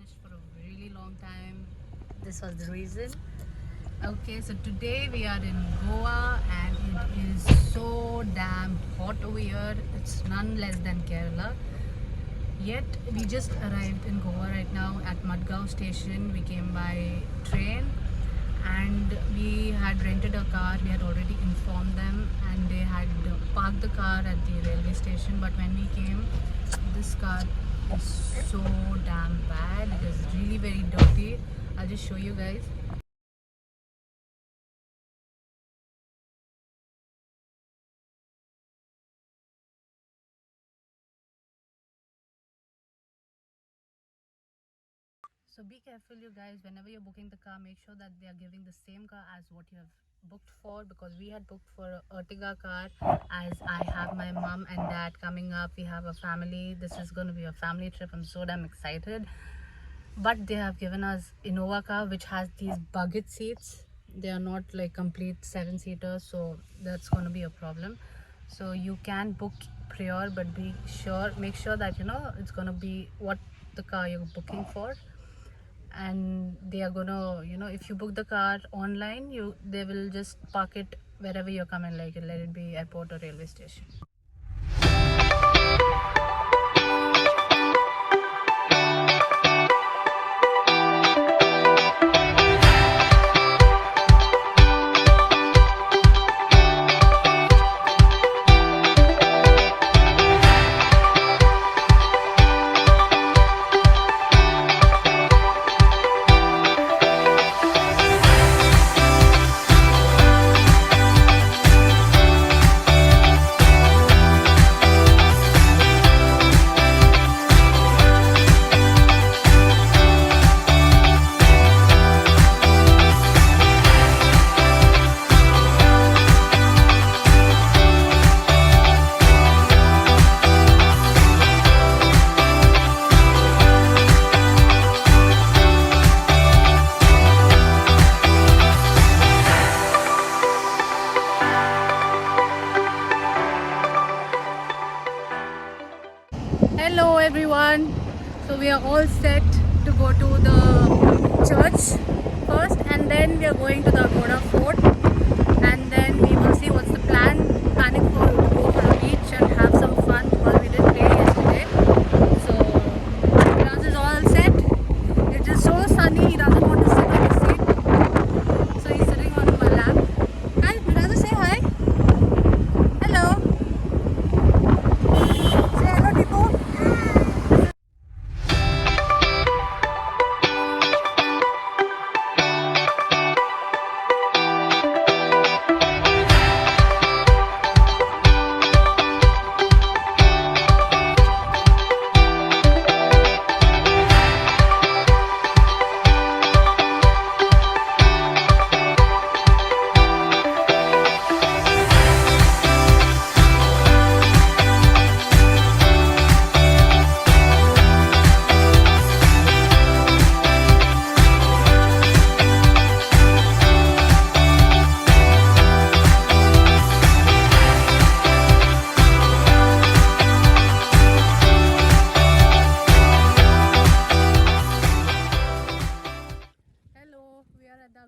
finished for a really long time. This was the reason. Okay, so today we are in Goa and it is so damn hot over here. It's none less than Kerala. Yet we just arrived in Goa right now at Madgaon station. We came by train and we had rented a car. We had already informed them and they had parked the car at the railway station. But when we came, this car is so damn bad. It is really very dirty. I'll just show you guys. So be careful you guys, whenever you're booking the car, make sure that they are giving the same car as what you have booked for, because we had booked for a Ertiga car. As I have my mom and dad coming up, we have a family. This is going to be a family trip. I'm so damn excited. But they have given us Innova car which has these bucket seats. They are not like complete 7-seaters, so that's going to be a problem. So you can book prior, but make sure that you know it's going to be what the car you're booking for. And they are gonna, you know, if you book the car online, they will just park it wherever you're coming, like let it be airport or railway station. Hello everyone, so we are all set to go to the church first and then we are going to the Goa fort and then we will see what's the planning for to go for a beach and have some fun because we didn't play yesterday. So Raz is all set. It is so sunny, he doesn't want to sit on the seat, so he's sitting on my lap. Hi, Raz, say hi. Hello. Say hello people.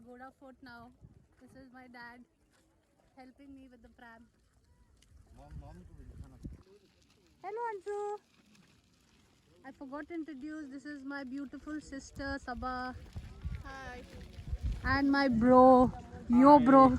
Goa fort now. This is my dad helping me with the pram. Hello Anju. I forgot to introduce. This is my beautiful sister Sabah. Hi. And my bro, yo bro.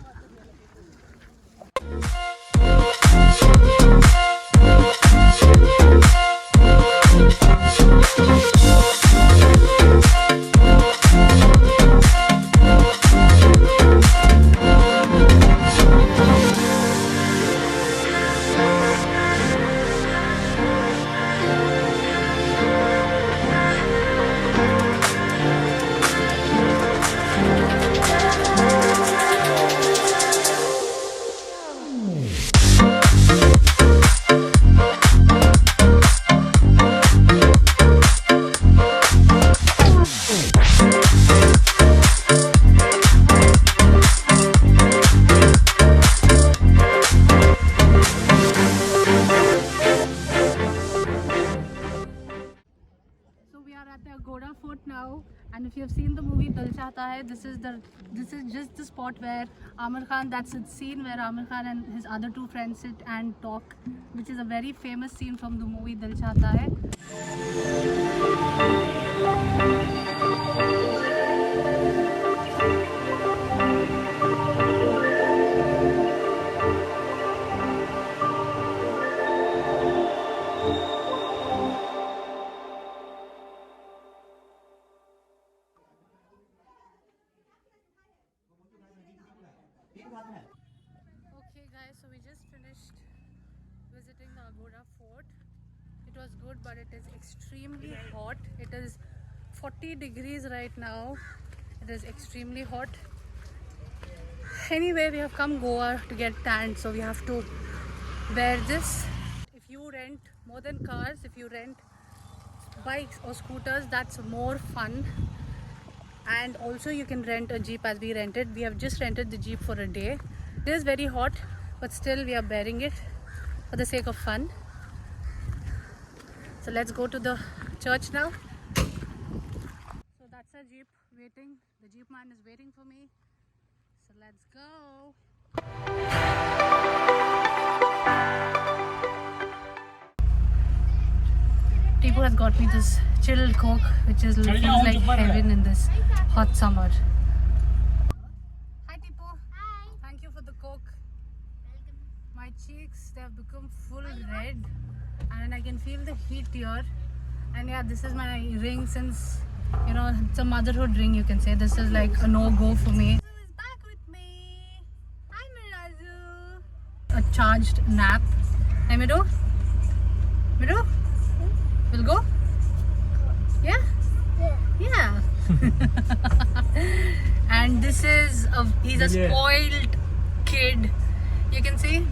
at the Agora Fort now, and if you have seen the movie Dil Chahta Hai, this is just the spot where Amir Khan. That's the scene where Amir Khan and his other two friends sit and talk, which is a very famous scene from the movie Dil Chahta Hai. Okay guys, so we just finished visiting the Agora Fort. It was good, but it is extremely hot. It is 40 degrees right now. It is extremely hot. Anyway, we have come Goa to get tanned, so we have to wear this. If you rent more than cars, if you rent bikes or scooters, that's more fun. And also you can rent a jeep as we rented. We have just rented the jeep for a day. It is very hot, but still we are bearing it for the sake of fun. So let's go to the church now. So that's a jeep waiting. The jeep man is waiting for me. So let's go. Tipu has got me this chilled Coke, which is feels like heaven in this hot summer. Hi Tipu. Hi. Thank you for the Coke. Welcome. My cheeks, they have become full red, and I can feel the heat here. And yeah, this is my ring since, you know, it's a motherhood ring, you can say. This is like a no-go for me. Mirazu is back with me. Hi Mirazu. A charged nap. Hey Miru? Miru? We'll go? Yeah? Yeah. And this is he's a spoiled kid. You can see.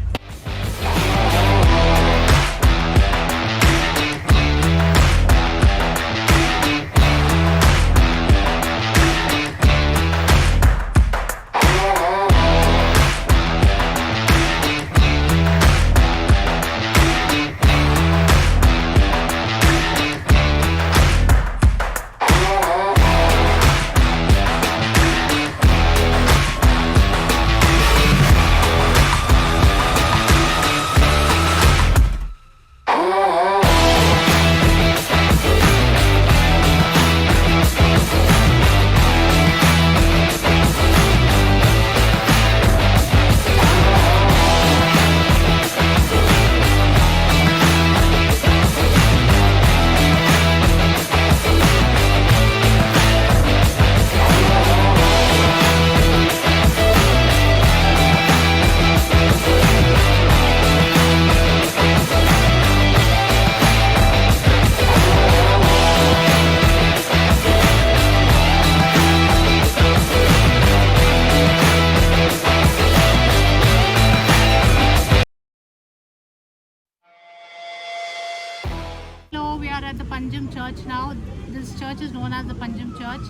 At the Panjam Church now. This church is known as the Panjam Church.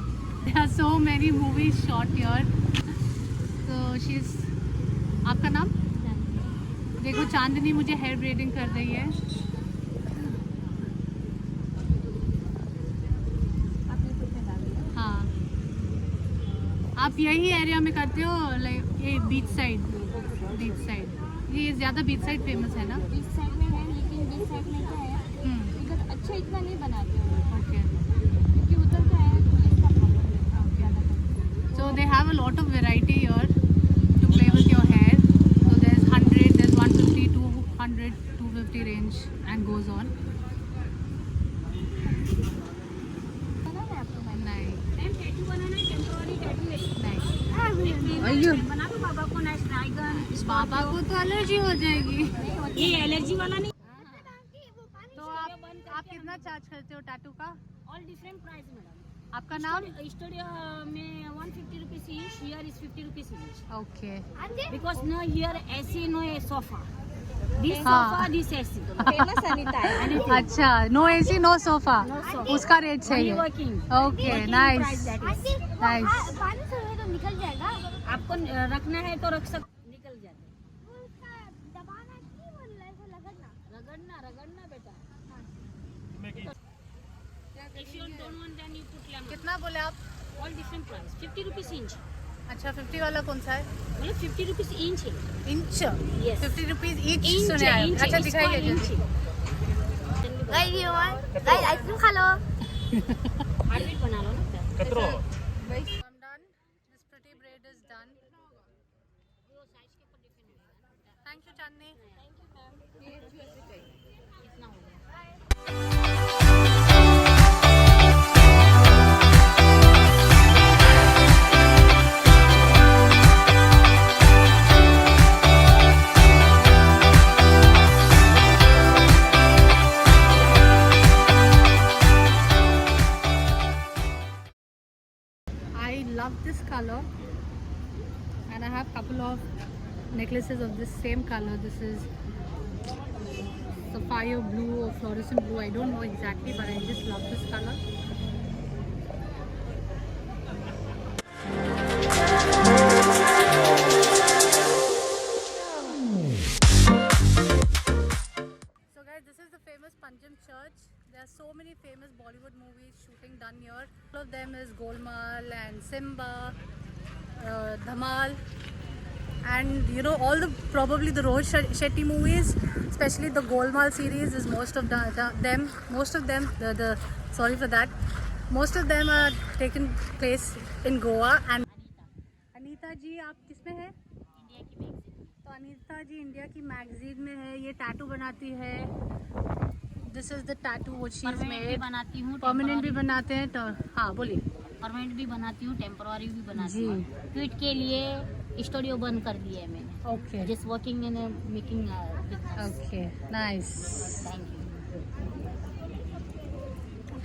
There are so many movies shot here. So she's. आपका नाम? देखो चांदनी मुझे hair braiding कर रही है. हाँ. आप यही एरिया में करते हो, लाइक ये बीच साइड. ये ज़्यादा बीच साइड फेमस है ना? बीच साइड में है, लेकिन बीच साइड में क्या है? अच्छा इतना नहीं बनाते हो. ओके. क्योंकि उधर का है पुलिस का प्रॉब्लम है ज़्यादा. So they have a lot of variety here to play with your hair. So there's 100, there's 150, 200, 250 range and goes on. बनाना है आपको? नहीं. मैम टैटू बनाना है, टेम्पोररी टैटू नहीं. अयो. बना दो बाबा को नाइस ड्रैगन. बाबा को तो एलर्जी हो जाएगी. ये एलर्जी वाला नहीं. आप कितना चार्ज करते हो टैटू का? All different price madam. आपका नाम? स्टूडियो में 150 rupees each, here is 50 rupees each. Okay. Because no here AC, no a sofa. This sofa, this AC. Famous Anita है. अच्छा, नो एसी नो सोफा. उसका रेट सही है. Okay, nice nice. पानी से तो निकल जाएगा. आपको रखना है तो रख सकते, निकल जाता है. दबाना नहीं, वो रगड़ना बेटा. If you don't want कितना बोले आप? All different price, 50 rupees inch. अच्छा 50 वाला कौन सा है? मतलब 50 रुपीज इंच है। Inch? Yes. 50 rupees each inch सुने है, आए। इंच है, अच्छा इसको दिखाइए इंच जल्दी। है। गाइस ये वन गाइस आइसक्रीम खा लो। हार्डवेयर बना लो ना। Guys, I'm done. This pretty braid is done. Thank you Chandni. इतना हो गया। I love this color and I have couple of necklaces of this same color. This is sapphire blue or fluorescent blue, I don't know exactly, but I just love this color. So guys, this is the famous Panjim church. There are so many famous Bollywood movies shooting done here. All of them is Golmaal and Simba, Dhamal, and you know all the probably the Rohit Shetty movies, especially the Golmaal series is most of them sorry for that, most of them are taken place in Goa. And Anita जी आप किसमें हैं? तो अनीता जी India की magazine में है, ये tattoo बनाती है। This is the tattoo which she permanent भी बनाती हूँ, परमानेंट भी बनाते हैं तो हाँ बोलिए। परमानेंट भी बनाती हूँ, टेम्पोररी भी बनाती जी। हूँ। ट्वीट के लिए स्टूडियो बंद कर दिया है मैंने। Okay just working in making business. Okay nice. Thank you.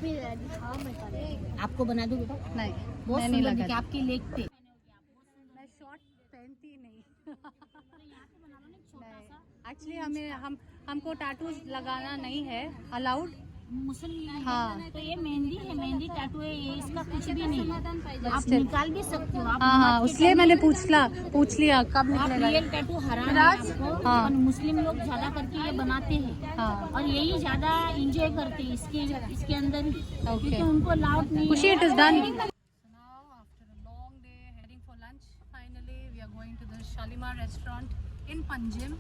फिर दिखाओ मैं करे। आपको बना दूँ बेटा? नहीं बहुत मैं नहीं सुंदर लगा, दिखे आपकी लेग पे। मैं शॉर्ट पहनती नहीं। एक्चुअली हमको टैटूज लगाना नहीं है अलाउड। मुस्लिम हाँ। तो ये मेहंदी है, मेहंदी टैटू है, ये इसका कुछ भी नहीं है। आप निकाल भी सकते हो। आप हाँ उसलिए मैंने पूछ लिया कब आप निकलेगा। रियल टैटू हराम है आपको। हाँ। और मुस्लिम लोग ज्यादा करके ये बनाते हैं। हाँ और यही ज्यादा एंजॉय करते हैं इसके अंदर ही, क्योंकि उनको लाउड नहीं खुशी है। It is done. So now after a long day heading for lunch, finally we are going to the Shalimar restaurant in Panjim.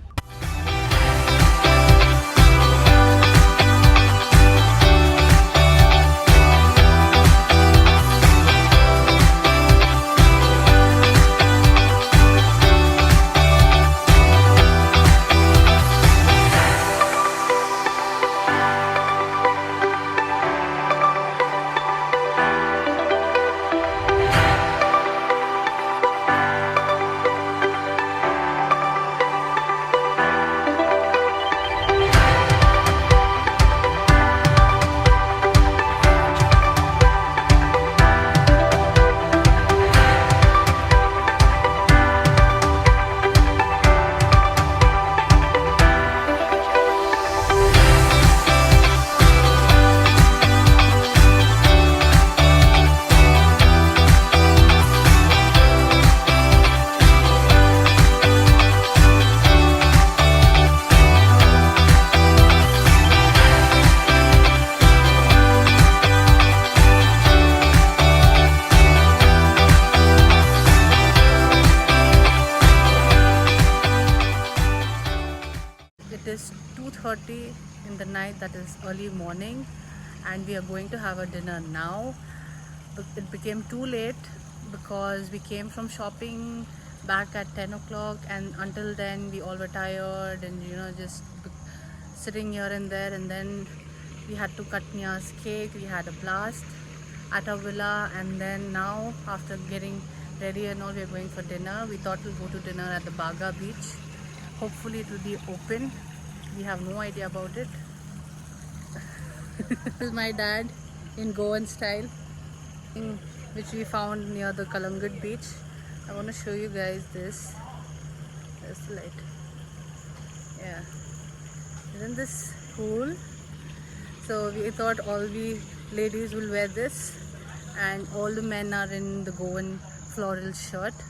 It is 2:30 in the night, that is early morning, and we are going to have a dinner now. It became too late because we came from shopping back at 10 o'clock, and until then we all were tired and just sitting here and there, and then we had to cut Nia's cake. We had a blast at our villa, and then now after getting ready and all, we are going for dinner. We thought we'll go to dinner at the Baga beach. Hopefully it will be open. We have no idea about it. This is my dad in Goan style, which we found near the Calangute beach. I want to show you guys this. There's the light. Yeah. Isn't this cool? So we thought all the ladies will wear this, and all the men are in the Goan floral shirt.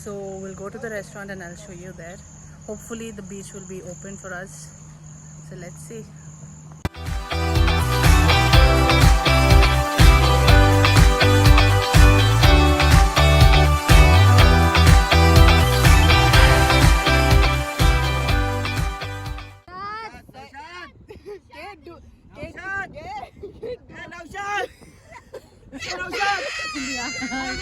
So we'll go to the restaurant and I'll show you there. Hopefully the beach will be open for us. So let's see. Hello,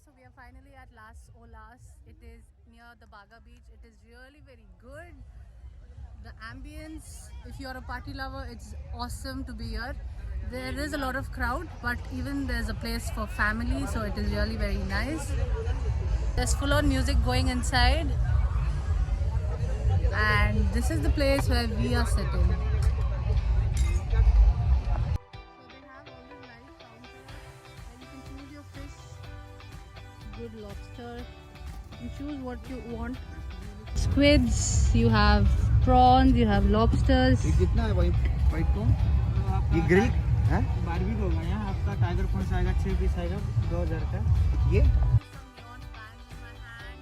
so we are finally at Las Olas. It is near the Baga beach. It is really very good. The ambience, if you're a party lover, it's awesome to be here. There is a lot of crowd, but even there's a place for family, so it is really very nice. There's full on music going inside, and this is the place where we are sitting. So they have all the nice counter, and you can choose your fish. Good lobster. You choose what you want. Squids, you have prawns, you have lobsters. ये कितना है white कौन? ये grill है? 12 होगा यहाँ आपका tiger prawns आएगा 6 पीस आएगा 2000 का ये Some neon bands in my hand.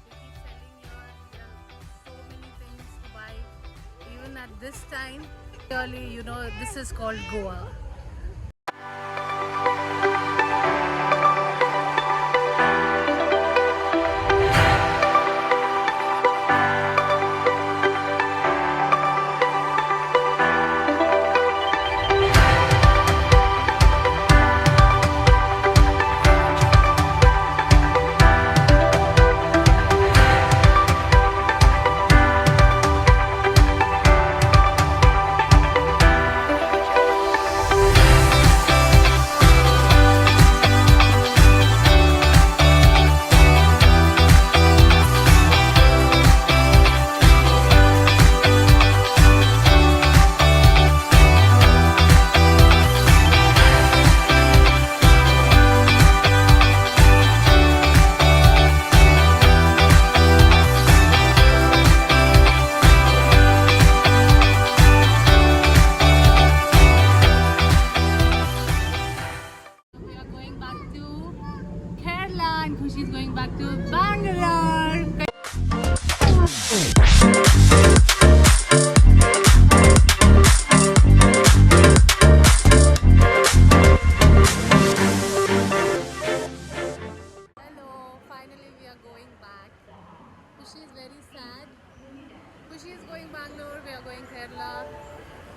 They keep selling here. There are so many things to buy. Even at this time, really, you know, this is called Goa. And Khushi's going back to Bangalore. Hello, finally we are going back. Khushi is very sad. Khushi is going Bangalore, we are going Kerala.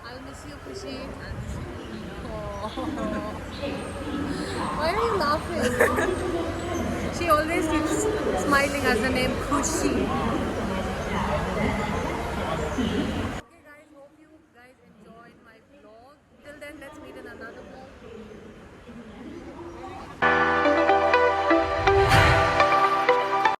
I'll miss you, Khushi. Oh. Why are you laughing? She always keeps smiling as the name Khushi.